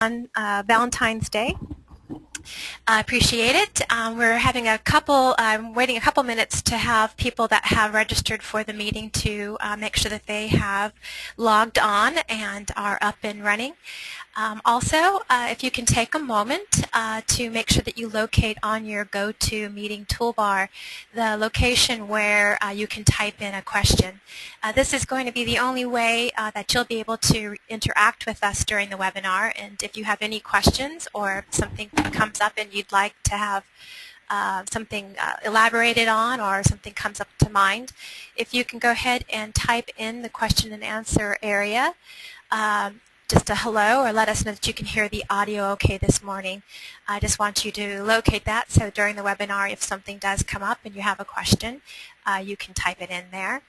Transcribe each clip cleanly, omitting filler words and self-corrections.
on Valentine's Day. I appreciate it. We're having I'm waiting a couple minutes to have people that have registered for the meeting to make sure that they have logged on and are up and running. Also, if you can take a moment to make sure that you locate on your GoToMeeting toolbar the location where you can type in a question. This is going to be the only way that you'll be able to interact with us during the webinar, and if you have any questions or something comes up and you'd like to have something elaborated on or something comes up to mind, if you can go ahead and type in the question and answer area, just a hello, or let us know that you can hear the audio okay this morning. I just want you to locate that so during the webinar if something does come up and you have a question, you can type it in there.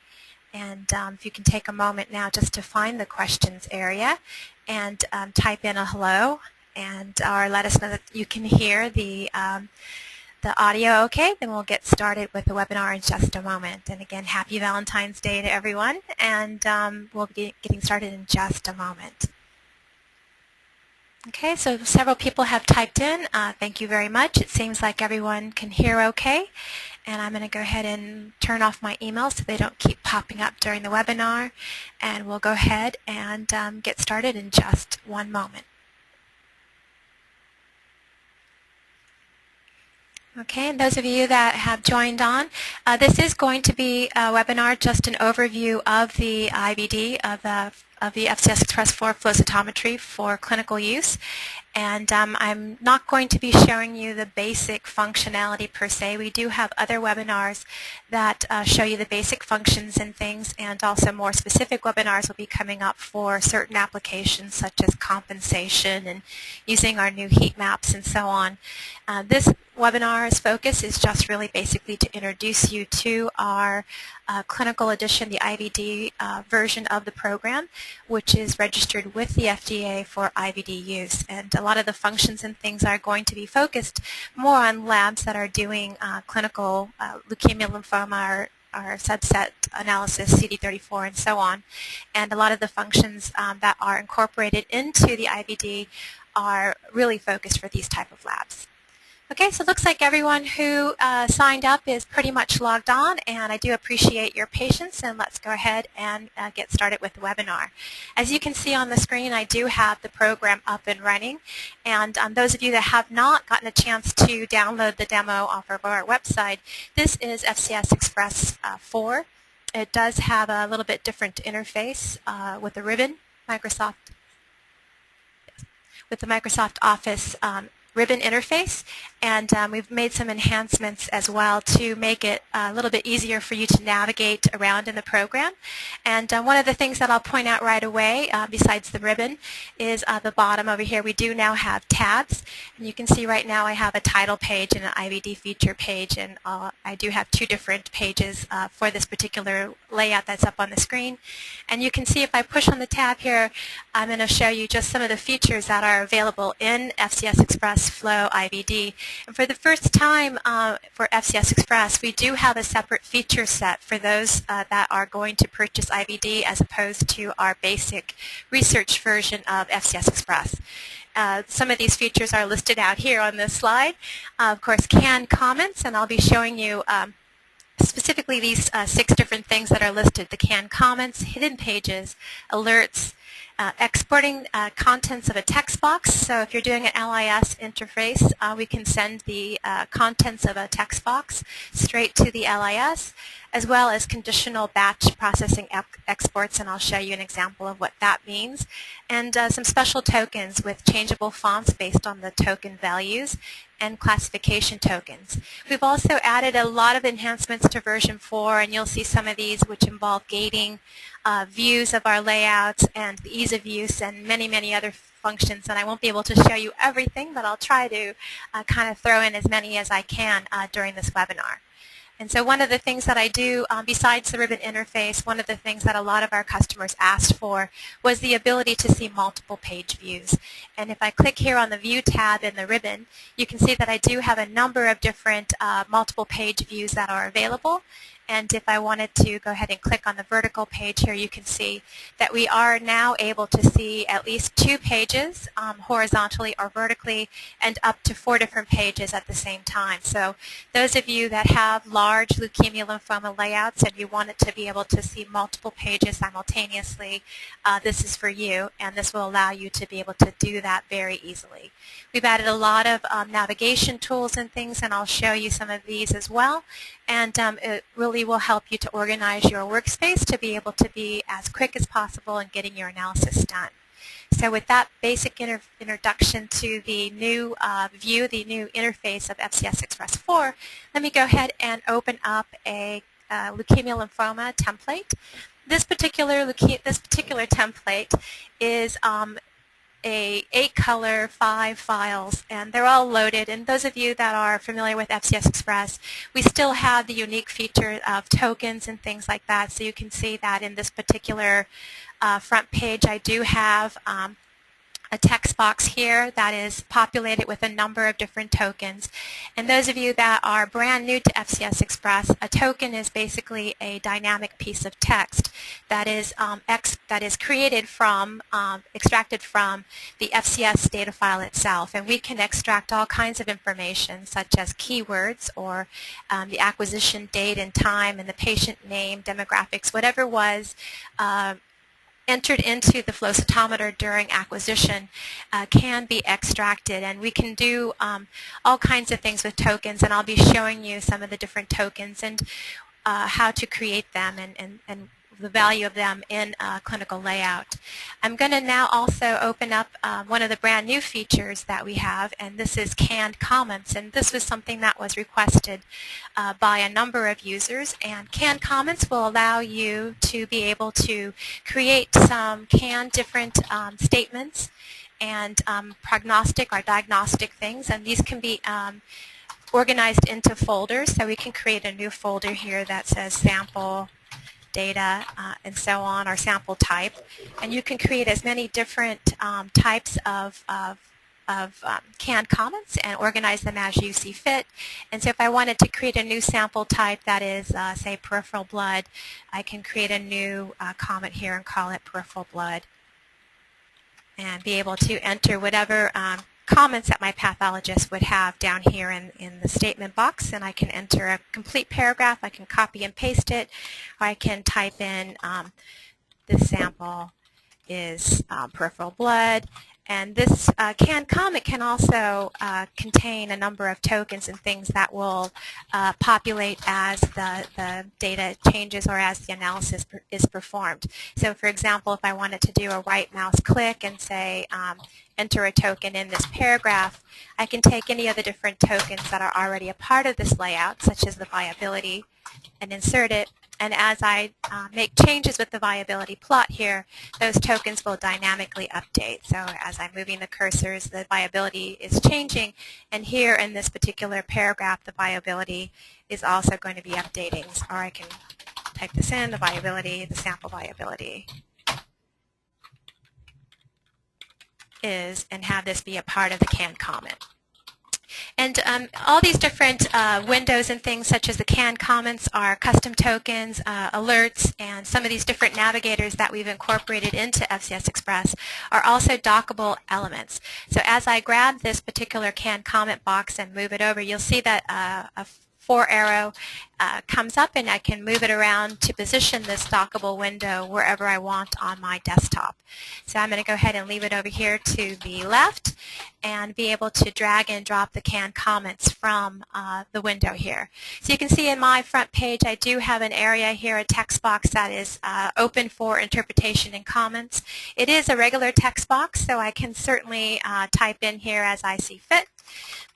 And if you can take a moment now just to find the questions area and type in a hello, and or let us know that you can hear the audio okay, then we'll get started with the webinar in just a moment. And again, happy Valentine's Day to everyone, and we'll be getting started in just a moment. Okay, so several people have typed in. Thank you very much. It seems like everyone can hear okay. And I'm going to go ahead and turn off my emails so they don't keep popping up during the webinar. And we'll go ahead and get started in just one moment. Okay, and those of you that have joined on, this is going to be a webinar, just an overview of the IVD, of the FCS Express for flow cytometry for clinical use. And I'm not going to be showing you the basic functionality per se. We do have other webinars that show you the basic functions and things, and also more specific webinars will be coming up for certain applications such as compensation and using our new heat maps and so on. This webinar's focus is just really basically to introduce you to our clinical edition, the IVD version of the program, which is registered with the FDA for IVD use. And a lot of the functions and things are going to be focused more on labs that are doing clinical leukemia, lymphoma, our subset analysis, CD34, and so on. And a lot of the functions that are incorporated into the IVD are really focused for these type of labs. Okay, so it looks like everyone who signed up is pretty much logged on, and I do appreciate your patience, and let's go ahead and get started with the webinar. As you can see on the screen, I do have the program up and running, and those of you that have not gotten a chance to download the demo off of our website, this is FCS Express 4. It does have a little bit different interface with the ribbon, with the Microsoft Office ribbon interface, and we've made some enhancements as well to make it a little bit easier for you to navigate around in the program. And one of the things that I'll point out right away, besides the ribbon, is the bottom over here. We do now have tabs, and you can see right now I have a title page and an IVD feature page, and I do have two different pages for this particular layout that's up on the screen. And you can see if I push on the tab here, I'm going to show you just some of the features that are available in FCS Express Flow IVD. And for the first time for FCS Express, we do have a separate feature set for those that are going to purchase IVD as opposed to our basic research version of FCS Express. Some of these features are listed out here on this slide. Of course, canned comments, and I'll be showing you specifically these 6 different things that are listed: the canned comments, hidden pages, alerts, exporting contents of a text box. So if you're doing an LIS interface, we can send the contents of a text box straight to the LIS, as well as conditional batch processing exports, and I'll show you an example of what that means, and some special tokens with changeable fonts based on the token values, and classification tokens. We've also added a lot of enhancements to version 4, and you'll see some of these which involve gating, views of our layouts, and the ease of use, and many, many other functions. And I won't be able to show you everything, but I'll try to kind of throw in as many as I can during this webinar. And so one of the things that I do, besides the ribbon interface, one of the things that a lot of our customers asked for was the ability to see multiple page views. And if I click here on the View tab in the ribbon, you can see that I do have a number of different multiple page views that are available. And if I wanted to go ahead and click on the vertical page here, you can see that we are now able to see at least 2 pages horizontally or vertically, and up to 4 different pages at the same time. So those of you that have large leukemia lymphoma layouts and you want it to be able to see multiple pages simultaneously, this is for you, and this will allow you to be able to do that very easily. We've added a lot of navigation tools and things, and I'll show you some of these as well. And it really will help you to organize your workspace to be able to be as quick as possible in getting your analysis done. So with that basic introduction to the new view, the new interface of FCS Express 4, let me go ahead and open up a leukemia lymphoma template. This particular template is a 8-color 5 files, and they're all loaded. And those of you that are familiar with FCS Express, we still have the unique feature of tokens and things like that. So you can see that in this particular front page, I do have a text box here that is populated with a number of different tokens. And those of you that are brand new to FCS Express, a token is basically a dynamic piece of text that is created from, extracted from the FCS data file itself. And we can extract all kinds of information, such as keywords or the acquisition date and time and the patient name, demographics, whatever was entered into the flow cytometer during acquisition can be extracted, and we can do all kinds of things with tokens, and I'll be showing you some of the different tokens and how to create them and the value of them in clinical layout. I'm going to now also open up one of the brand new features that we have, and this is canned comments, and this was something that was requested by a number of users. And canned comments will allow you to be able to create some canned different statements and prognostic or diagnostic things, and these can be organized into folders. So we can create a new folder here that says sample data and so on, or sample type, and you can create as many different types of canned comments and organize them as you see fit. And so if I wanted to create a new sample type that is, say, peripheral blood, I can create a new comment here and call it peripheral blood, and be able to enter whatever comments that my pathologist would have down here in the statement box, and I can enter a complete paragraph. I can copy and paste it, or I can type in this sample is peripheral blood. And this canned comment can also contain a number of tokens and things that will populate as the data changes or as the analysis is performed. So for example, if I wanted to do a right mouse click and say enter a token in this paragraph, I can take any of the different tokens that are already a part of this layout, such as the viability, and insert it. And as I make changes with the viability plot here, those tokens will dynamically update. So as I'm moving the cursors, the viability is changing. And here in this particular paragraph, the viability is also going to be updating. Or I can type this in, the viability, the sample viability is, and have this be a part of the canned comment. And all these different windows and things, such as the canned comments, are custom tokens, alerts, and some of these different navigators that we've incorporated into FCS Express are also dockable elements. So as I grab this particular canned comment box and move it over, you'll see that a 4-arrow comes up, and I can move it around to position this dockable window wherever I want on my desktop. So I'm going to go ahead and leave it over here to the left and be able to drag and drop the canned comments from the window here. So you can see in my front page I do have an area here, a text box that is open for interpretation and comments. It is a regular text box, so I can certainly type in here as I see fit.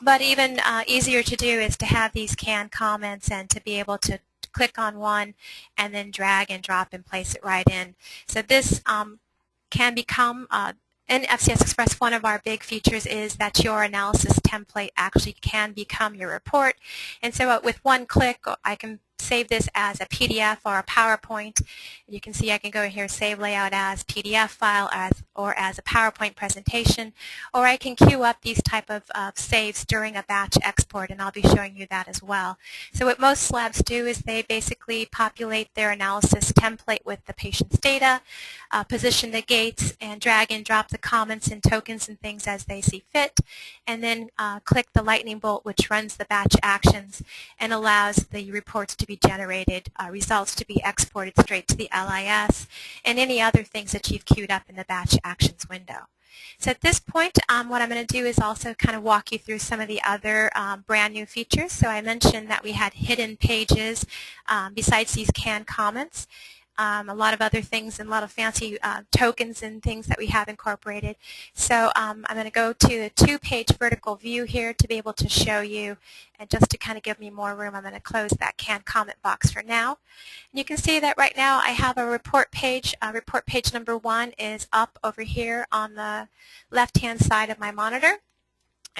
But even easier to do is to have these canned comments and to be able to click on one and then drag and drop and place it right in. So this can become, in FCS Express, one of our big features is that your analysis template actually can become your report. And so with one click, I can save this as a PDF or a PowerPoint. You can see I can go in here, save layout as PDF file or as a PowerPoint presentation, or I can queue up these type of saves during a batch export, and I'll be showing you that as well. So what most labs do is they basically populate their analysis template with the patient's data, position the gates, and drag and drop the comments and tokens and things as they see fit, and then click the lightning bolt, which runs the batch actions and allows the reports to be generated, results to be exported straight to the LIS, and any other things that you've queued up in the batch actions window. So at this point, what I'm going to do is also kind of walk you through some of the other brand new features. So I mentioned that we had hidden pages besides these canned comments. A lot of other things and a lot of fancy tokens and things that we have incorporated. So I'm going to go to the 2-page vertical view here to be able to show you, and just to kind of give me more room, I'm going to close that canned comment box for now. And you can see that right now I have a report page. Report page number 1 is up over here on the left-hand side of my monitor.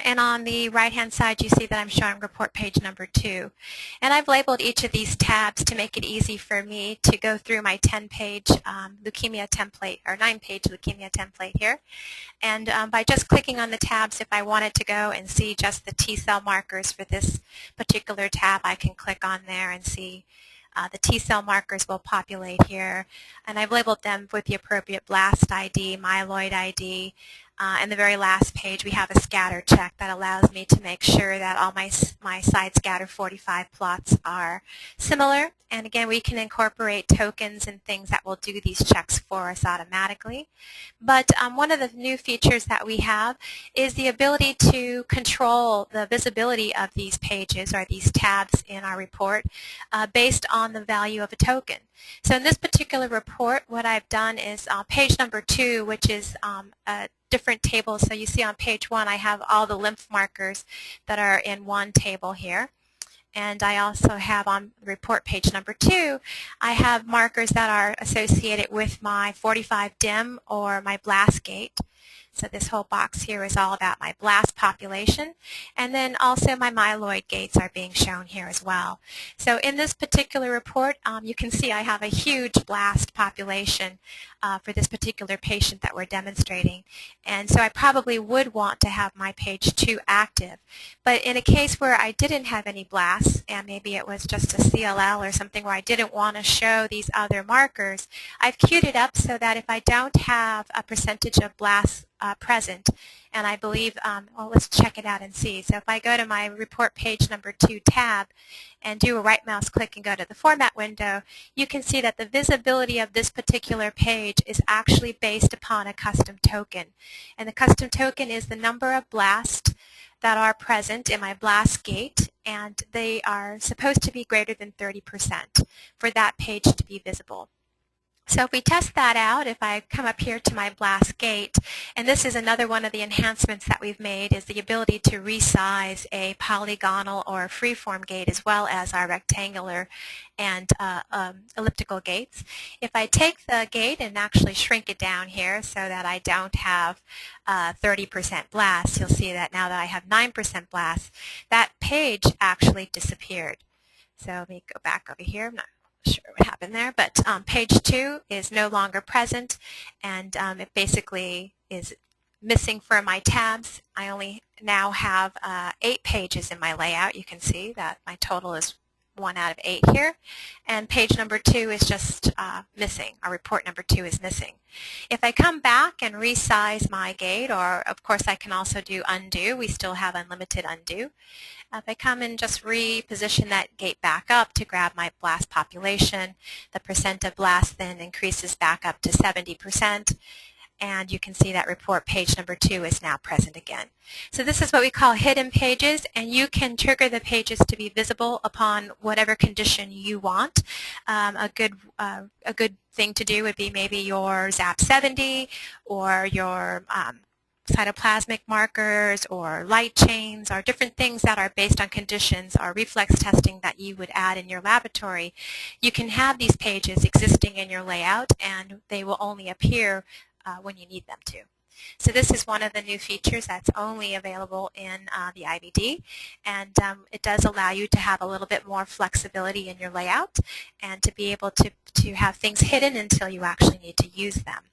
And on the right-hand side, you see that I'm showing report page number 2. And I've labeled each of these tabs to make it easy for me to go through my 10-page leukemia template, or 9-page leukemia template here. And by just clicking on the tabs, if I wanted to go and see just the T-cell markers for this particular tab, I can click on there and see the T-cell markers will populate here. And I've labeled them with the appropriate blast ID, myeloid ID. And the very last page, we have a scatter check that allows me to make sure that all my side scatter 45 plots are similar. And again, we can incorporate tokens and things that will do these checks for us automatically. But one of the new features that we have is the ability to control the visibility of these pages or these tabs in our report based on the value of a token. So in this particular report, what I've done is page number 2, which is a different tables. So you see on page 1, I have all the lymph markers that are in one table here. And I also have on report page number 2, I have markers that are associated with my 45 dim or my blast gate. So this whole box here is all about my blast population. And then also my myeloid gates are being shown here as well. So in this particular report, you can see I have a huge blast population for this particular patient that we're demonstrating. And so I probably would want to have my page 2 active. But in a case where I didn't have any blasts, and maybe it was just a CLL or something where I didn't want to show these other markers, I've queued it up so that if I don't have a percentage of blasts present, and I believe, well, let's check it out and see. So if I go to my report page number 2 tab and do a right mouse click and go to the format window, you can see that the visibility of this particular page is actually based upon a custom token. And the custom token is the number of blasts that are present in my blast gate, and they are supposed to be greater than 30% for that page to be visible. So if we test that out, if I come up here to my blast gate, and this is another one of the enhancements that we've made, is the ability to resize a polygonal or freeform gate as well as our rectangular and elliptical gates. If I take the gate and actually shrink it down here so that I don't have 30% blasts, you'll see that now that I have 9% blasts, that page actually disappeared. So let me go back over here. I'm not sure what happened there, but page 2 is no longer present, and it basically is missing for my tabs. I only now have 8 pages in my layout. You can see that my total is 1 out of 8 here, and page number 2 is just missing. Our report number 2 is missing. If I come back and resize my gate, or of course I can also do undo, we still have unlimited undo. If I come and just reposition that gate back up to grab my blast population, the percent of blast then increases back up to 70%, and you can see that report page number 2 is now present again. So this is what we call hidden pages, and you can trigger the pages to be visible upon whatever condition you want. A good thing to do would be maybe your ZAP70 or your cytoplasmic markers or light chains or different things that are based on conditions or reflex testing that you would add in your laboratory. You can have these pages existing in your layout, and they will only appear when you need them to. So this is one of the new features that's only available in the IVD, and it does allow you to have a little bit more flexibility in your layout and to be able to have things hidden until you actually need to use them.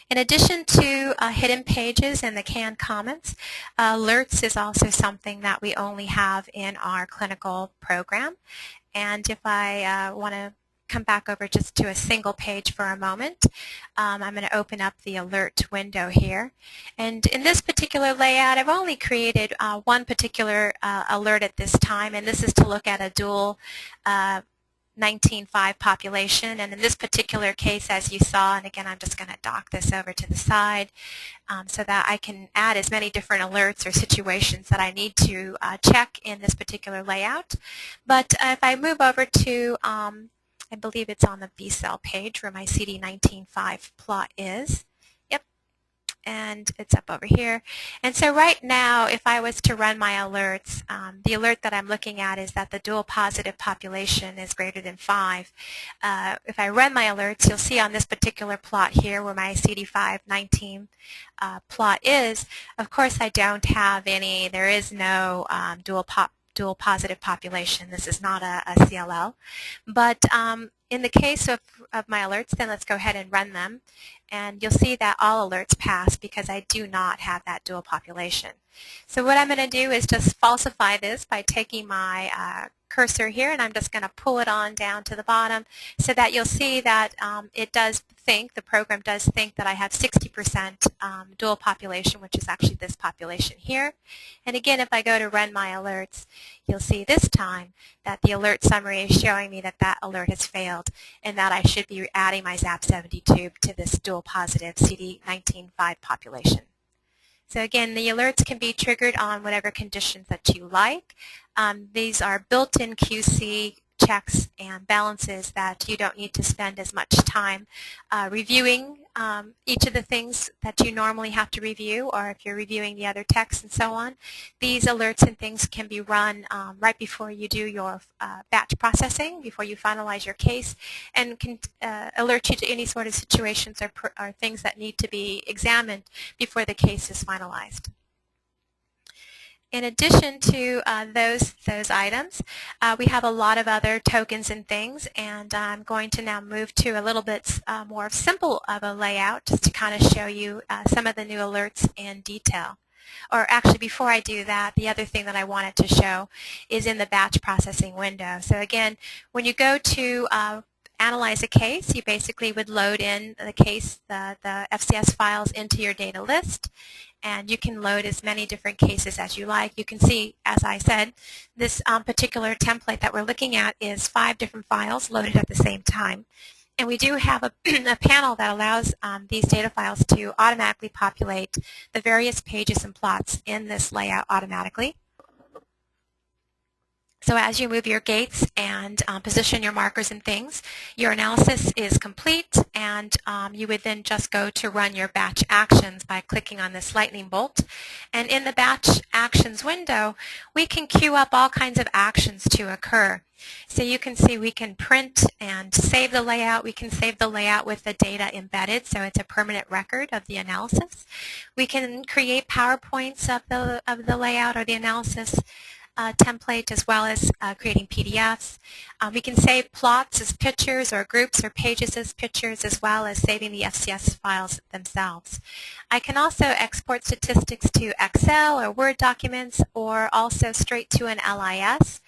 In addition to hidden pages and the canned comments, alerts is also something that we only have in our clinical program. And if I want to come back over just to a single page for a moment, I'm going to open up the alert window here. And in this particular layout, I've only created one particular alert at this time, and this is to look at a dual 19.5 population. And in this particular case, as you saw, and again, I'm just going to dock this over to the side so that I can add as many different alerts or situations that I need to check in this particular layout. But if I move over to I believe it's on the B cell page where my CD19.5 plot is. Yep, and it's up over here. And so right now, if I was to run my alerts, the alert that I'm looking at is that the dual positive population is greater than 5. If I run my alerts, you'll see on this particular plot here where my CD519 plot is, of course I don't have any, there is no dual positive population. This is not a CLL. But in the case of my alerts, then let's go ahead and run them. And you'll see that all alerts pass because I do not have that dual population. So what I'm going to do is just falsify this by taking my cursor here, and I'm just going to pull it on down to the bottom so that you'll see that it does think, the program does think that I have 60% dual population, which is actually this population here. And again, if I go to run my alerts, you'll see this time that the alert summary is showing me that that alert has failed and that I should be adding my ZAP70 tube to this dual positive CD19.5 population. So again, the alerts can be triggered on whatever conditions that you like. These are built-in QC checks and balances that you don't need to spend as much time reviewing each of the things that you normally have to review, or if you're reviewing the other texts and so on. These alerts and things can be run right before you do your batch processing, before you finalize your case, and can alert you to any sort of situations or things that need to be examined before the case is finalized. In addition to those items, we have a lot of other tokens and things, and I'm going to now move to a little bit more simple of a layout just to kind of show you some of the new alerts in detail. Or actually, before I do that, the other thing that I wanted to show is in the batch processing window. So again, when you go to analyze a case, you basically would load in the case, the FCS files into your data list, and you can load as many different cases as you like. You can see, as I said, this particular template that we're looking at is 5 different files loaded at the same time. And we do have a panel that allows these data files to automatically populate the various pages and plots in this layout automatically. So as you move your gates and position your markers and things, your analysis is complete, and you would then just go to run your batch actions by clicking on this lightning bolt. And in the batch actions window, we can queue up all kinds of actions to occur. So you can see we can print and save the layout. We can save the layout with the data embedded, so it's a permanent record of the analysis. We can create PowerPoints of the layout or the analysis template, as well as creating PDFs. We can save plots as pictures or groups or pages as pictures, as well as saving the FCS files themselves. I can also export statistics to Excel or Word documents, or also straight to an LIS.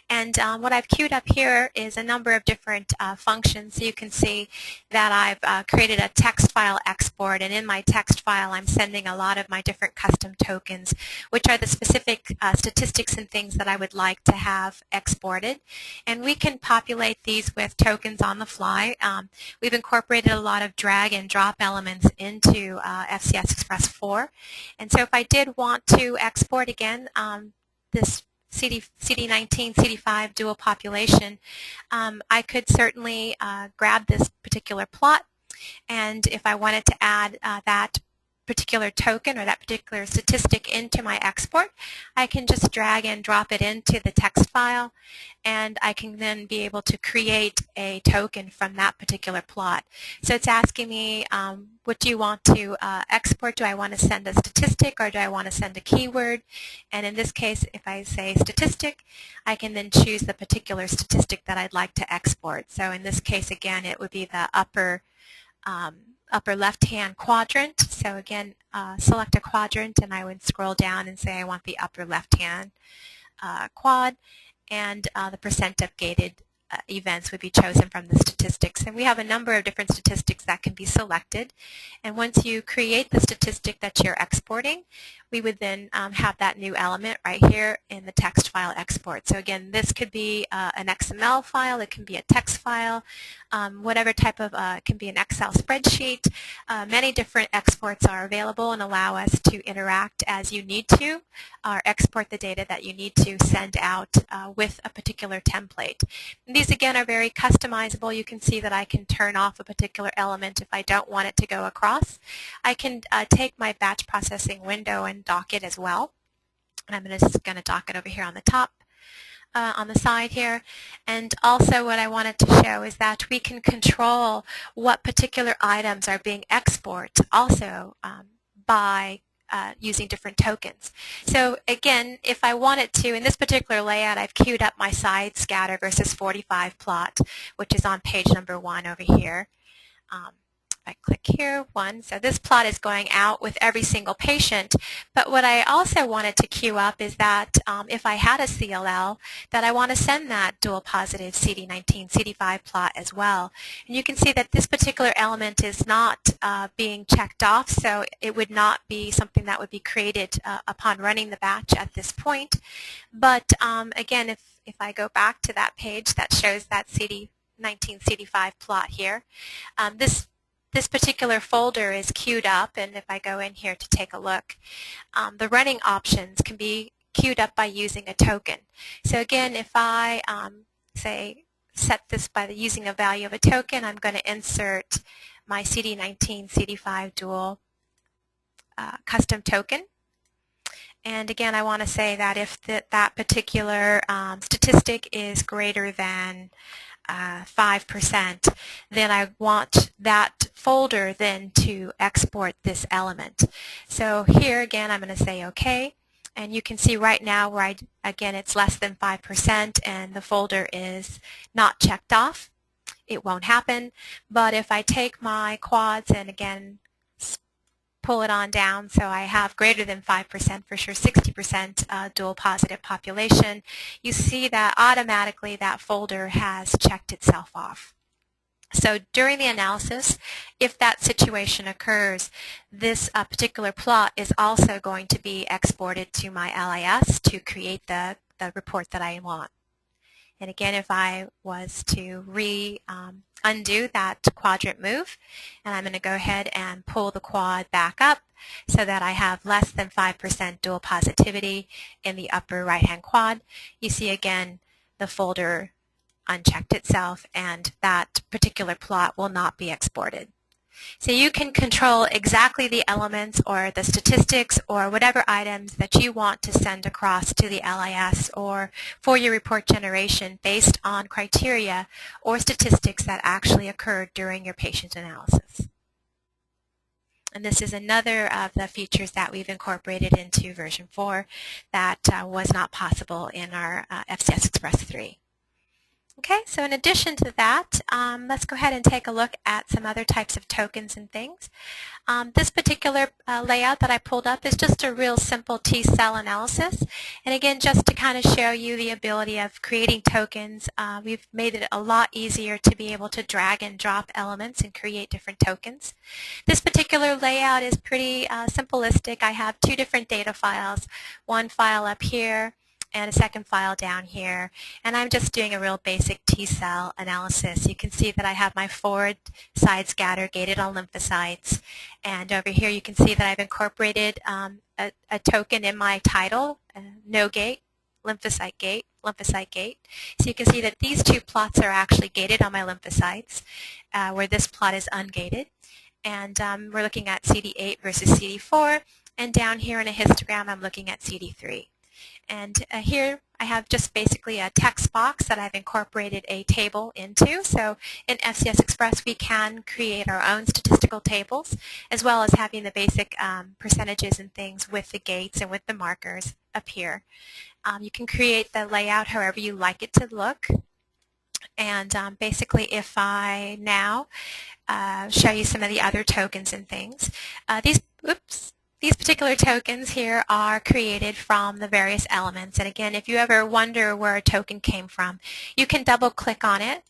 And what I've queued up here is a number of different functions. So you can see that I've created a text file export, and in my text file I'm sending a lot of my different custom tokens, which are the specific statistics and things that I would like to have exported. And we can populate these with tokens on the fly. We've incorporated a lot of drag and drop elements into FCS Express 4. And so if I did want to export again this CD19, CD5 dual population, I could certainly grab this particular plot, and if I wanted to add that particular token or that particular statistic into my export, I can just drag and drop it into the text file, and I can then be able to create a token from that particular plot. So it's asking me, what do you want to export? Do I want to send a statistic or do I want to send a keyword? And in this case, if I say statistic, I can then choose the particular statistic that I'd like to export. So in this case, again, it would be the upper left-hand quadrant. So again, select a quadrant, and I would scroll down and say I want the upper left-hand quad, and the percent of gated events would be chosen from the statistics. And we have a number of different statistics that can be selected. And once you create the statistic that you're exporting, we would then have that new element right here in the text file export. So again, this could be an XML file, it can be a text file, whatever type of, it can be an Excel spreadsheet. Many different exports are available and allow us to interact as you need to, or export the data that you need to send out with a particular template. And these again are very customizable. You can see that I can turn off a particular element if I don't want it to go across. I can take my batch processing window and dock it as well. And I'm just going to dock it over here on the top, on the side here. And also what I wanted to show is that we can control what particular items are being exported also by using different tokens. So again, if I wanted to, in this particular layout, I've queued up my side scatter versus 45 plot, which is on page number 1 over here. I click here, 1. So this plot is going out with every single patient. But what I also wanted to queue up is that if I had a CLL, that I want to send that dual positive CD19, CD5 plot as well. And you can see that this particular element is not being checked off, so it would not be something that would be created upon running the batch at this point. But again, if I go back to that page that shows that CD19, CD5 plot here, this particular folder is queued up, and if I go in here to take a look, the running options can be queued up by using a token. So again, if I say set this by using a value of a token, I'm going to insert my CD19, CD5 dual custom token. And again, I want to say that if that particular statistic is greater than 5%, then I want that folder then to export this element. So here again, I'm going to say OK. And you can see right now where again, it's less than 5% and the folder is not checked off. It won't happen. But if I take my quads and again pull it on down, so I have greater than 5%, for sure 60% dual positive population, you see that automatically that folder has checked itself off. So during the analysis, if that situation occurs, this particular plot is also going to be exported to my LIS to create the report that I want. And again, if I was to undo that quadrant move, and I'm going to go ahead and pull the quad back up so that I have less than 5% dual positivity in the upper right-hand quad, you see again the folder unchecked itself and that particular plot will not be exported. So you can control exactly the elements or the statistics or whatever items that you want to send across to the LIS or for your report generation based on criteria or statistics that actually occurred during your patient analysis. And this is another of the features that we've incorporated into version 4 that was not possible in our FCS Express 3. Okay, so in addition to that, let's go ahead and take a look at some other types of tokens and things. This particular layout that I pulled up is just a real simple T-cell analysis. And again, just to kind of show you the ability of creating tokens, we've made it a lot easier to be able to drag and drop elements and create different tokens. This particular layout is pretty simplistic. I have 2 different data files, one file up here and a second file down here, and I'm just doing a real basic T-cell analysis. You can see that I have my forward side scatter gated on lymphocytes, and over here you can see that I've incorporated a token in my title, no gate, lymphocyte gate, lymphocyte gate. So you can see that these 2 plots are actually gated on my lymphocytes, where this plot is ungated. And we're looking at CD8 versus CD4, and down here in a histogram I'm looking at CD3. And here I have just basically a text box that I've incorporated a table into. So in FCS Express we can create our own statistical tables, as well as having the basic percentages and things with the gates and with the markers up here. You can create the layout however you like it to look. And basically if I now show you some of the other tokens and things, these particular tokens here are created from the various elements. And again, if you ever wonder where a token came from, you can double click on it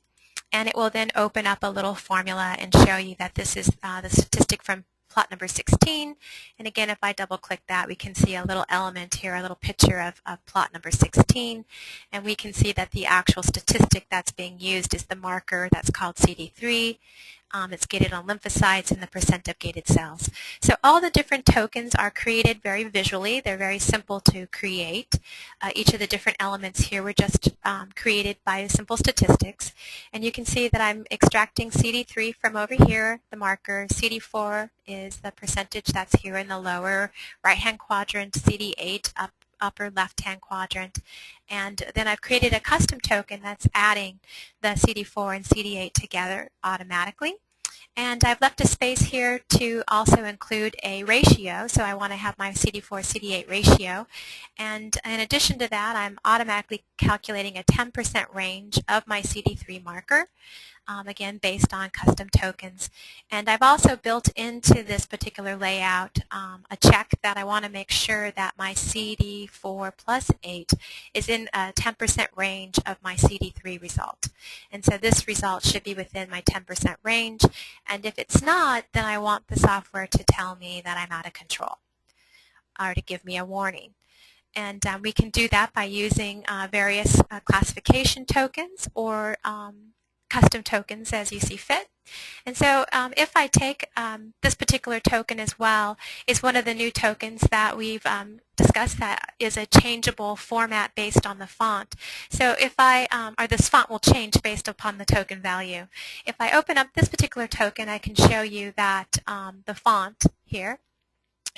and it will then open up a little formula and show you that this is the statistic from plot number 16. And again, if I double click that, we can see a little element here, a little picture of plot number 16. And we can see that the actual statistic that's being used is the marker that's called CD3. It's gated on lymphocytes and the percent of gated cells. So all the different tokens are created very visually. They're very simple to create. Each of the different elements here were just created by simple statistics. And you can see that I'm extracting CD3 from over here, the marker. CD4 is the percentage that's here in the lower right-hand quadrant, CD8 upper left-hand quadrant. And then I've created a custom token that's adding the CD4 and CD8 together automatically. And I've left a space here to also include a ratio, so I want to have my CD4-CD8 ratio. And in addition to that, I'm automatically calculating a 10% range of my CD3 marker, again based on custom tokens. And I've also built into this particular layout a check that I want to make sure that my CD4 plus 8 is in a 10% range of my CD3 result. And so this result should be within my 10% range, and if it's not, then I want the software to tell me that I'm out of control or to give me a warning. And we can do that by using various classification tokens or custom tokens as you see fit. And so if I take this particular token as well, is one of the new tokens that we've discussed that is a changeable format based on the font. So if I, or this font will change based upon the token value. If I open up this particular token, I can show you that the font here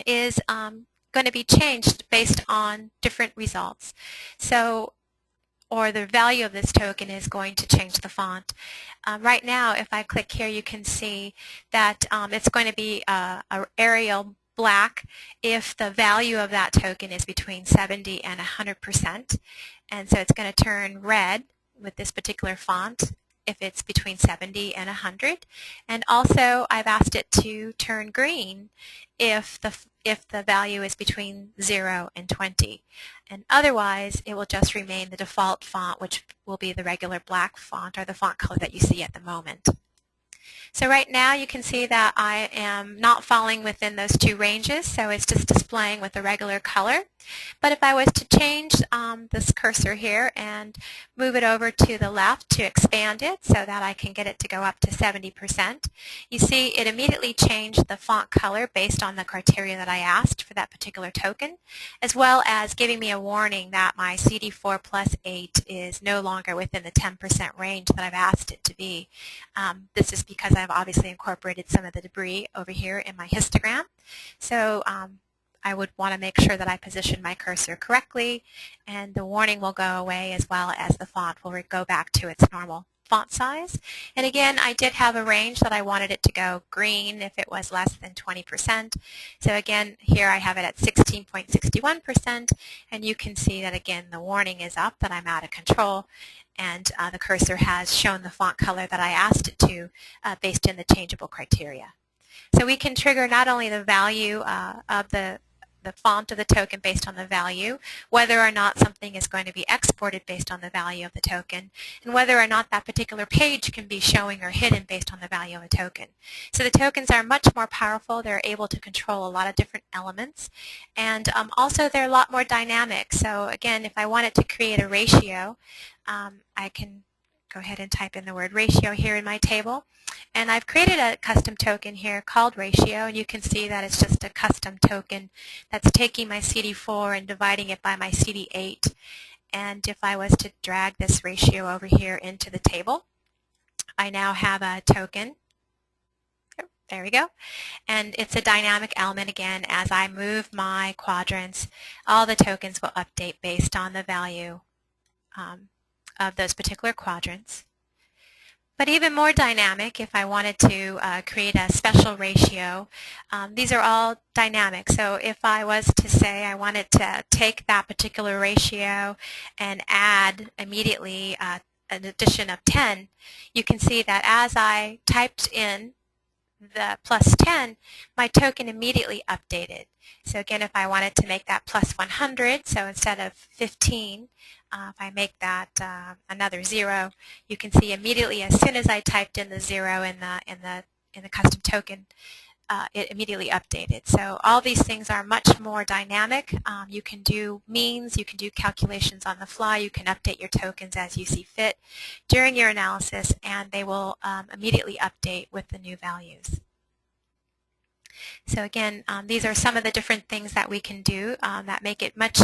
is going to be changed based on different results. So or the value of this token is going to change the font. Right now, if I click here, you can see that it's going to be a Arial black if the value of that token is between 70 and 100%. And so it's going to turn red with this particular font if it's between 70 and 100. And also, I've asked it to turn green if the value is between 0 and 20. And otherwise, it will just remain the default font, which will be the regular black font or the font color that you see at the moment. So right now you can see that I am not falling within those two ranges, so it's just displaying with a regular color. But if I was to change this cursor here and move it over to the left to expand it so that I can get it to go up to 70%, you see it immediately changed the font color based on the criteria that I asked for that particular token, as well as giving me a warning that my CD4 plus 8 is no longer within the 10% range that I've asked it to be. This is because I've obviously incorporated some of the debris over here in my histogram. So I would want to make sure that I position my cursor correctly, and the warning will go away as well as the font will go back to its normal font size. And again, I did have a range that I wanted it to go green if it was less than 20%. So again, here I have it at 16.61%, and you can see that again the warning is up that I'm out of control, and the cursor has shown the font color that I asked it to based on the changeable criteria. So we can trigger not only the value of the font of the token based on the value, whether or not something is going to be exported based on the value of the token, and whether or not that particular page can be showing or hidden based on the value of a token. So the tokens are much more powerful. They're able to control a lot of different elements, and also they're a lot more dynamic. So again, if I wanted to create a ratio, I can go ahead and type in the word ratio here in my table. And I've created a custom token here called ratio, and you can see that it's just a custom token that's taking my CD4 and dividing it by my CD8. And if I was to drag this ratio over here into the table, I now have a token There we go. And it's a dynamic element again. As I move my quadrants, all the tokens will update based on the value of those particular quadrants. But even more dynamic, if I wanted to create a special ratio, these are all dynamic. So if I was to say I wanted to take that particular ratio and add immediately an addition of 10, you can see that as I typed in the plus 10, my token immediately updated. So again, if I wanted to make that plus 100, so instead of 15, if I make that another 0, you can see immediately as soon as I typed in the 0 in the custom token, it immediately updated. So all these things are much more dynamic. You can do means, you can do calculations on the fly, you can update your tokens as you see fit during your analysis, and they will immediately update with the new values. So again, these are some of the different things that we can do that make it much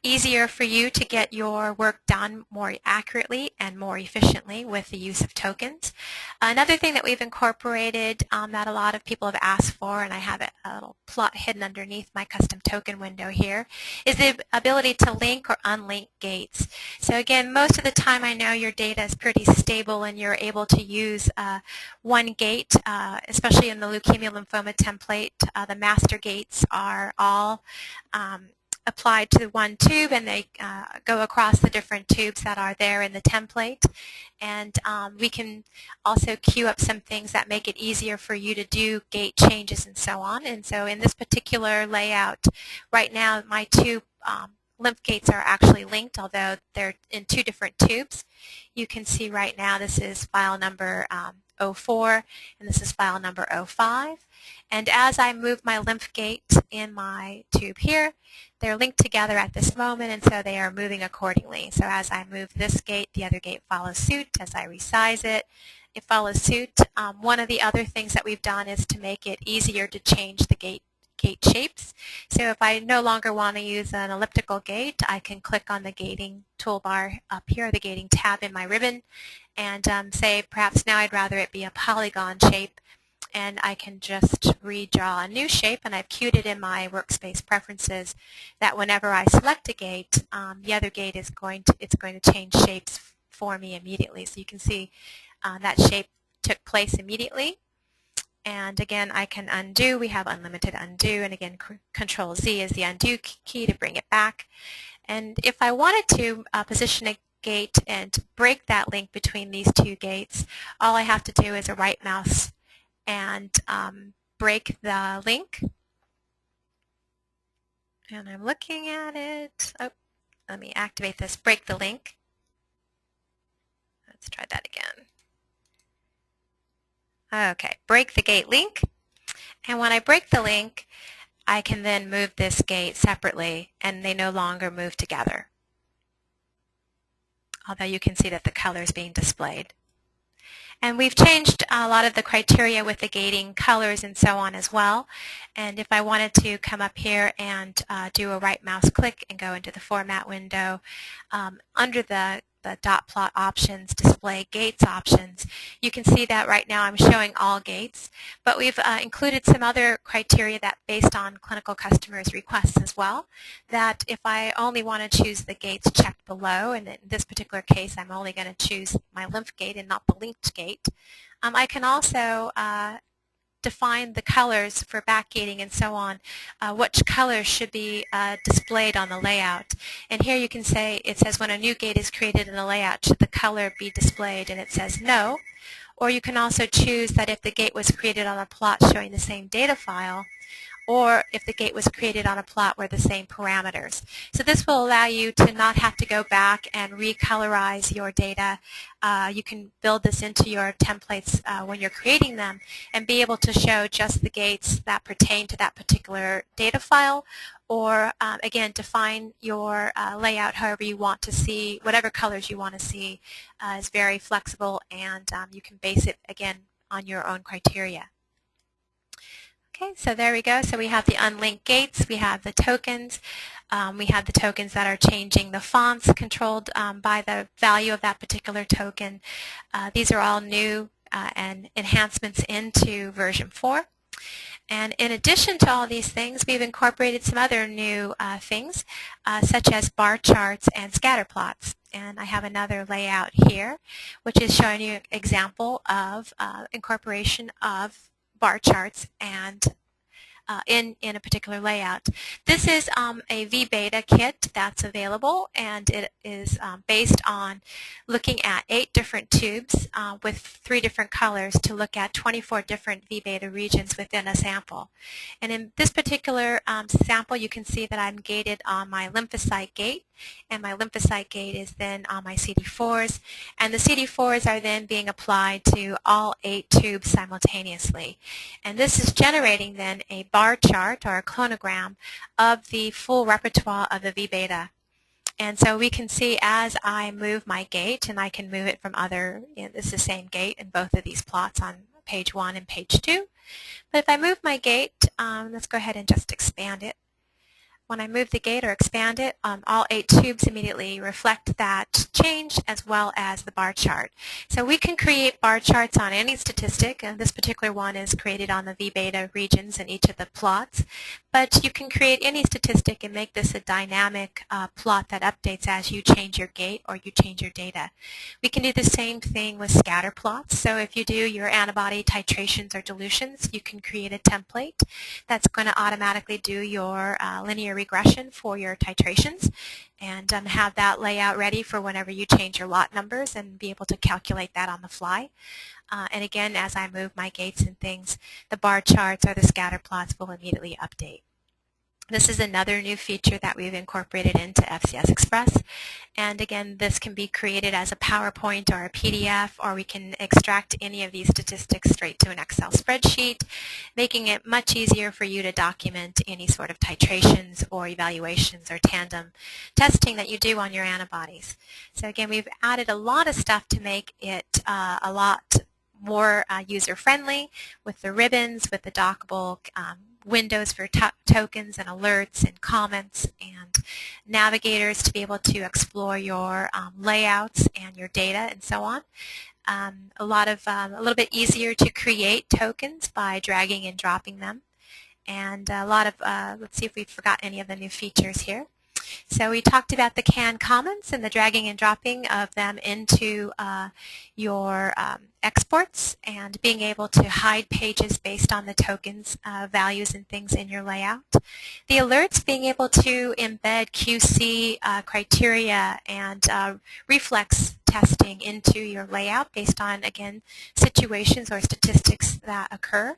easier for you to get your work done more accurately and more efficiently with the use of tokens. Another thing that we've incorporated that a lot of people have asked for, and I have a little plot hidden underneath my custom token window here, is the ability to link or unlink gates. So again, most of the time I know your data is pretty stable and you're able to use one gate, especially in the leukemia lymphoma template. The master gates are all applied to one tube, and they go across the different tubes that are there in the template. And we can also queue up some things that make it easier for you to do gate changes and so on. And so in this particular layout, right now my two lymph gates are actually linked, although they're in two different tubes. You can see right now this is file number 04, and this is file number 05. And as I move my lymph gate in my tube here, they're linked together at this moment, and so they are moving accordingly. So as I move this gate, the other gate follows suit. As I resize it, it follows suit. One of the other things that we've done is to make it easier to change the gate shapes. So if I no longer want to use an elliptical gate, I can click on the gating toolbar up here, the gating tab in my ribbon, and say perhaps now I'd rather it be a polygon shape, and I can just redraw a new shape, and I've queued it in my workspace preferences that whenever I select a gate, the other gate is going to change shapes for me immediately. So you can see that shape took place immediately. And again, I can undo. We have unlimited undo, and again, Control Z is the undo key to bring it back. And if I wanted to position a gate and break that link between these two gates, all I have to do is a right mouse and break the link. And I'm looking at it. Oh, let me activate this, break the link. Let's try that again. Okay, break the gate link. And when I break the link, I can then move this gate separately, and they no longer move together. Although you can see that the color is being displayed. And we've changed a lot of the criteria with the gating colors and so on as well. And if I wanted to come up here and do a right mouse click and go into the format window, under the dot plot options, display gates options, you can see that right now I'm showing all gates, but we've included some other criteria that based on clinical customers' requests as well, that if I only want to choose the gates checked below, and in this particular case I'm only going to choose my lymph gate and not the linked gate, I can also define the colors for backgating and so on, which colors should be displayed on the layout. And here you can say, it says when a new gate is created in a layout, should the color be displayed? And it says no. Or you can also choose that if the gate was created on a plot showing the same data file, or if the gate was created on a plot where the same parameters. So this will allow you to not have to go back and recolorize your data. You can build this into your templates when you're creating them and be able to show just the gates that pertain to that particular data file, or again, define your layout however you want to see, whatever colors you want to see is very flexible, and you can base it again on your own criteria. Okay, so there we go. So we have the unlinked gates, we have the tokens, we have the tokens that are changing the fonts controlled by the value of that particular token. These are all new and enhancements into version 4. And in addition to all these things, we've incorporated some other new things, such as bar charts and scatter plots. And I have another layout here, which is showing you an example of incorporation of bar charts and in a particular layout. This is a V-Beta kit that's available, and it is based on looking at 8 different tubes with 3 different colors to look at 24 different V-Beta regions within a sample. And in this particular sample, you can see that I'm gated on my lymphocyte gate, and my lymphocyte gate is then on my CD4s, and the CD4s are then being applied to all 8 tubes simultaneously. And this is generating then a bar chart or a clonogram of the full repertoire of the V-Beta. And so we can see as I move my gate, and I can move it from other, it's the same gate in both of these plots on page 1 and page 2. But if I move my gate, let's go ahead and just expand it. When I move the gate or expand it, all 8 tubes immediately reflect that change as well as the bar chart. So we can create bar charts on any statistic, and this particular one is created on the V-Beta regions in each of the plots. But you can create any statistic and make this a dynamic plot that updates as you change your gate or you change your data. We can do the same thing with scatter plots. So if you do your antibody titrations or dilutions, you can create a template that's going to automatically do your linear regression for your titrations and have that layout ready for whenever you change your lot numbers and be able to calculate that on the fly. And again, as I move my gates and things, the bar charts or the scatter plots will immediately update. This is another new feature that we've incorporated into FCS Express. And again, this can be created as a PowerPoint or a PDF, or we can extract any of these statistics straight to an Excel spreadsheet, making it much easier for you to document any sort of titrations or evaluations or tandem testing that you do on your antibodies. So again, we've added a lot of stuff to make it a lot more user-friendly with the ribbons, with the dockable windows for tokens and alerts and comments and navigators to be able to explore your layouts and your data and so on. A little bit easier to create tokens by dragging and dropping them, and a lot of let's see if we've forgot any of the new features here. So we talked about the canned comments and the dragging and dropping of them into your exports and being able to hide pages based on the tokens, values, and things in your layout. The alerts, being able to embed QC criteria and reflex testing into your layout based on, again, situations or statistics that occur.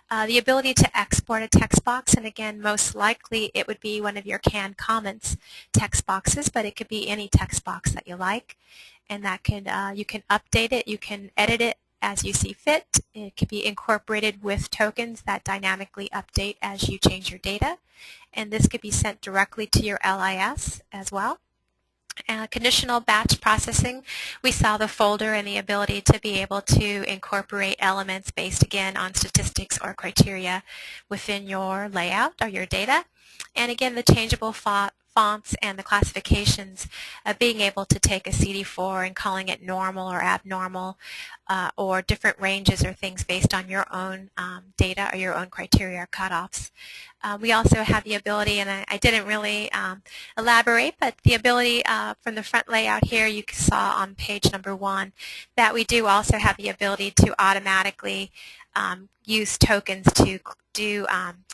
The ability to export a text box, and again, most likely it would be one of your canned comments text boxes, but it could be any text box that you like, and that can you can update it, you can edit it as you see fit. It could be incorporated with tokens that dynamically update as you change your data, and this could be sent directly to your LIS as well. Conditional batch processing, we saw the folder and the ability to be able to incorporate elements based again on statistics or criteria within your layout or your data. And again, the changeable fonts and the classifications of being able to take a CD4 and calling it normal or abnormal or different ranges or things based on your own data or your own criteria or cutoffs. We also have the ability, and I didn't really elaborate, but the ability from the front layout here you saw on page number 1 that we do also have the ability to automatically use tokens to do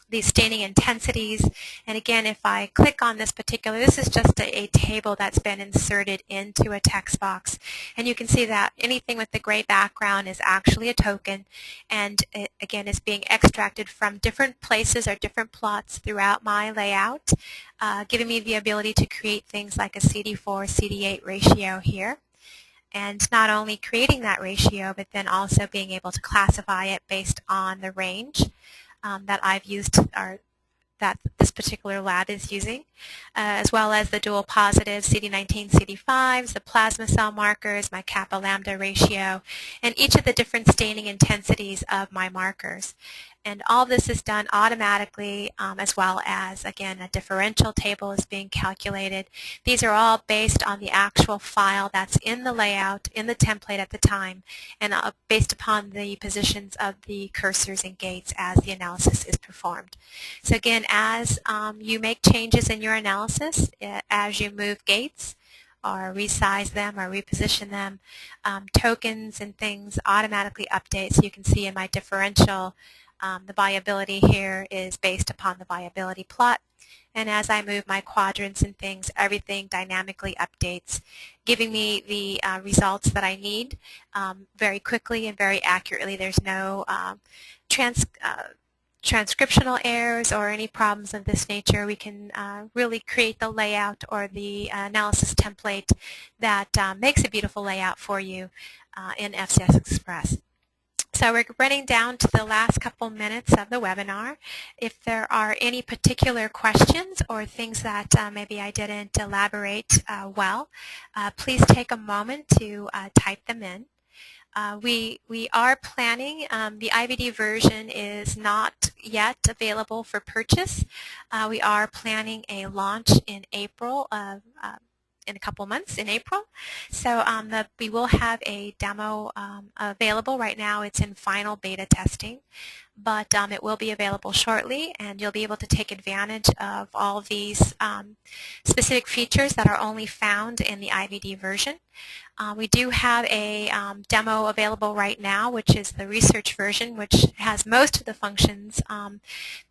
these staining intensities. And again, if I click on this particular, this is just a table that's been inserted into a text box. And you can see that anything with the gray background is actually a token, and it, again, is being extracted from different places or different plots throughout my layout, giving me the ability to create things like a CD4, CD8 ratio here. And not only creating that ratio, but then also being able to classify it based on the range that I've used or that this particular lab is using, as well as the dual positive CD19, CD5s, the plasma cell markers, my kappa lambda ratio, and each of the different staining intensities of my markers. And all this is done automatically, as well as, again, a differential table is being calculated. These are all based on the actual file that's in the layout, in the template at the time, and based upon the positions of the cursors and gates as the analysis is performed. So again, as you make changes in your analysis, as you move gates, or resize them or reposition them, tokens and things automatically update. So you can see in my differential, the viability here is based upon the viability plot. And as I move my quadrants and things, everything dynamically updates, giving me the results that I need very quickly and very accurately. There's no transcriptional errors or any problems of this nature. We can really create the layout or the analysis template that makes a beautiful layout for you in FCS Express. So we're running down to the last couple minutes of the webinar. If there are any particular questions or things that maybe I didn't elaborate well, please take a moment to type them in. We are planning, the IVD version is not yet available for purchase. We are planning a launch in April in a couple months in April. So we will have a demo available right now. It's in final beta testing, but it will be available shortly, and you'll be able to take advantage of all of these specific features that are only found in the IVD version. We do have a demo available right now, which is the research version, which has most of the functions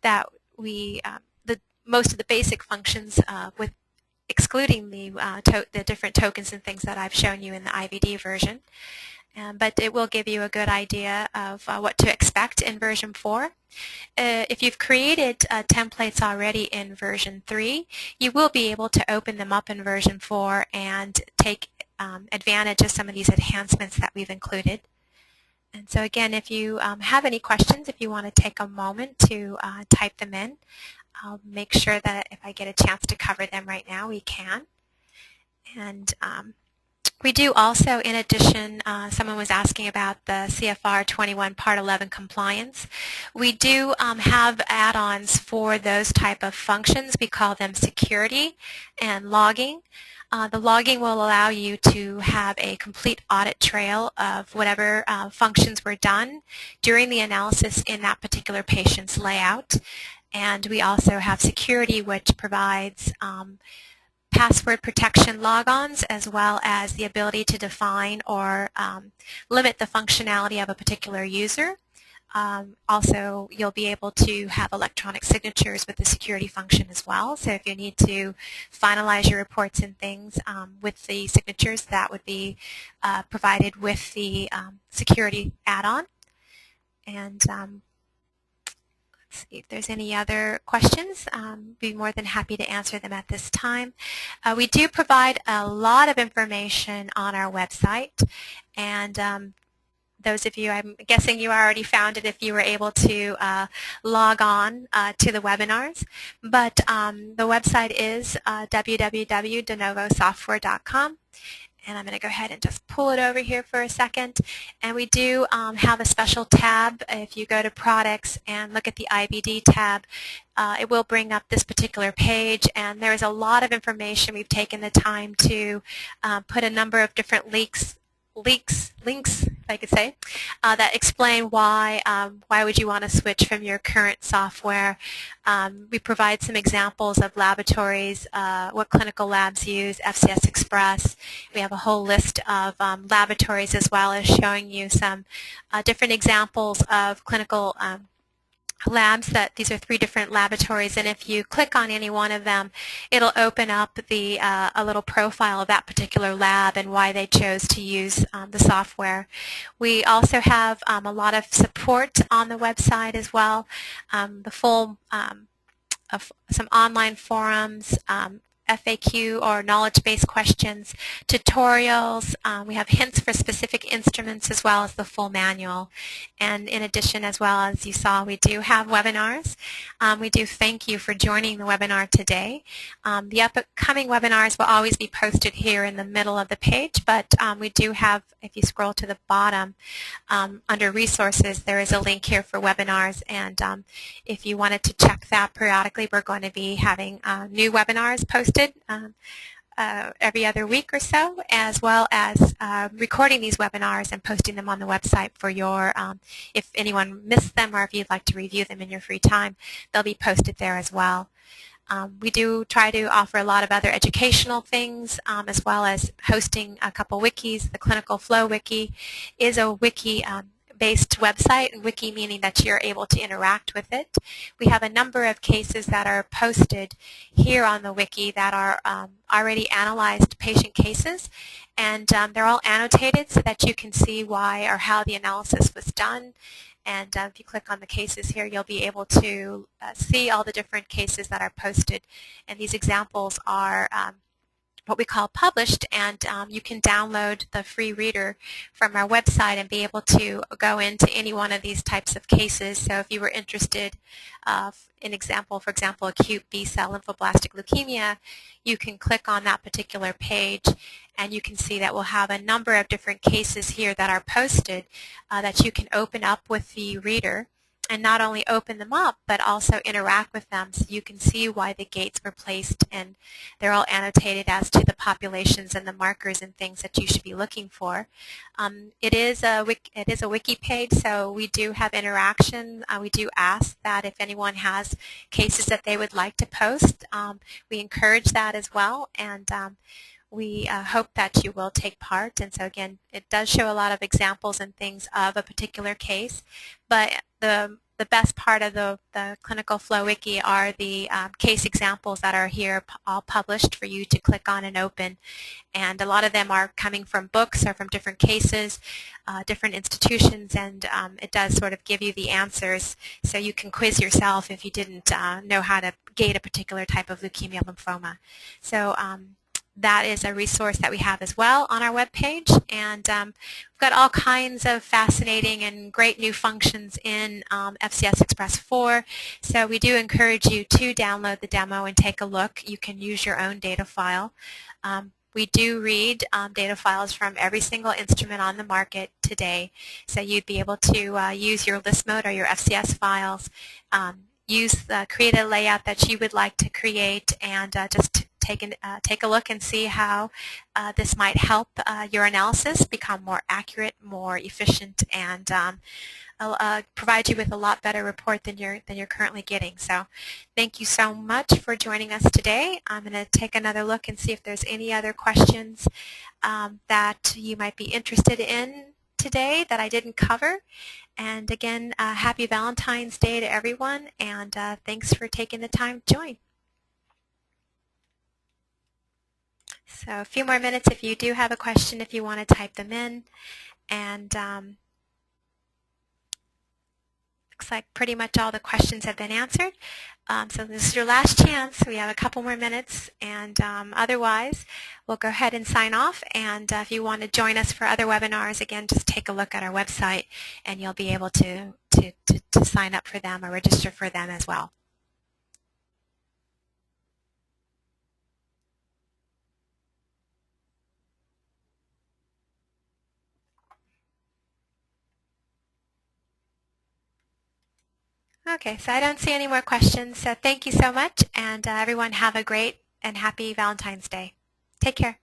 that most of the basic functions with excluding the different tokens and things that I've shown you in the IVD version. But it will give you a good idea of what to expect in version 4. If you've created templates already in version 3, you will be able to open them up in version 4 and take advantage of some of these enhancements that we've included. And so again, if you have any questions, if you want to take a moment to type them in, I'll make sure that if I get a chance to cover them right now, we can. And we do also, in addition, someone was asking about the CFR 21 Part 11 compliance. We do have add-ons for those type of functions. We call them security and logging. The logging will allow you to have a complete audit trail of whatever functions were done during the analysis in that particular patient's layout. And we also have security, which provides password protection logons, as well as the ability to define or limit the functionality of a particular user. Also, you'll be able to have electronic signatures with the security function as well. So if you need to finalize your reports and things with the signatures, that would be provided with the security add-on. And see if there's any other questions. Be more than happy to answer them at this time. We do provide a lot of information on our website, and those of you, I'm guessing you already found it if you were able to log on to the webinars. But the website is www.denovosoftware.com. And I'm going to go ahead and just pull it over here for a second. And we do have a special tab. If you go to products and look at the IVD tab, it will bring up this particular page. And there is a lot of information. We've taken the time to put a number of different links, if I could say, that explain why would you want to switch from your current software. We provide some examples of laboratories, what clinical labs use, FCS Express. We have a whole list of laboratories as well as showing you some different examples of clinical labs. That these are 3 different laboratories, and if you click on any one of them, it'll open up the a little profile of that particular lab and why they chose to use the software. We also have a lot of support on the website as well. The full of some online forums, FAQ or knowledge-based questions, tutorials. We have hints for specific instruments as well as the full manual. And in addition, as well as you saw, we do have webinars. We do thank you for joining the webinar today. The upcoming webinars will always be posted here in the middle of the page, but we do have, if you scroll to the bottom, under resources, there is a link here for webinars, and if you wanted to check that periodically, we're going to be having new webinars posted every other week or so, as well as recording these webinars and posting them on the website for your, if anyone missed them or if you'd like to review them in your free time, they'll be posted there as well. We do try to offer a lot of other educational things, as well as hosting a couple wikis. The Clinical Flow Wiki is a wiki based website, and wiki meaning that you're able to interact with it. We have a number of cases that are posted here on the wiki that are already analyzed patient cases, and they're all annotated so that you can see why or how the analysis was done. And if you click on the cases here, you'll be able to see all the different cases that are posted. And these examples are what we call published, and you can download the free reader from our website and be able to go into any one of these types of cases. So if you were interested in for example, acute B-cell lymphoblastic leukemia, you can click on that particular page and you can see that we'll have a number of different cases here that are posted that you can open up with the reader, and not only open them up, but also interact with them so you can see why the gates were placed, and they're all annotated as to the populations and the markers and things that you should be looking for. It is a wiki page, so we do have interaction. We do ask that if anyone has cases that they would like to post, we encourage that as well, and we hope that you will take part. And so again, it does show a lot of examples and things of a particular case, but the best part of the Clinical Flow Wiki are the case examples that are here all published for you to click on and open. And a lot of them are coming from books or from different cases, different institutions, and it does sort of give you the answers so you can quiz yourself if you didn't know how to gate a particular type of leukemia lymphoma. So that is a resource that we have as well on our webpage, and we've got all kinds of fascinating and great new functions in FCS Express 4, so we do encourage you to download the demo and take a look. You can use your own data file. We do read data files from every single instrument on the market today, so you'd be able to use your list mode or your FCS files, create a layout that you would like to create, and just take a look and see how this might help your analysis become more accurate, more efficient, and provide you with a lot better report than you're currently getting. So thank you so much for joining us today. I'm going to take another look and see if there's any other questions that you might be interested in today that I didn't cover. And again, happy Valentine's Day to everyone, and thanks for taking the time to join. So a few more minutes if you do have a question, if you want to type them in. And looks like pretty much all the questions have been answered. So this is your last chance. We have a couple more minutes, and otherwise we'll go ahead and sign off. And if you want to join us for other webinars, again, just take a look at our website and you'll be able to sign up for them or register for them as well. Okay, so I don't see any more questions, so thank you so much, and everyone have a great and happy Valentine's Day. Take care.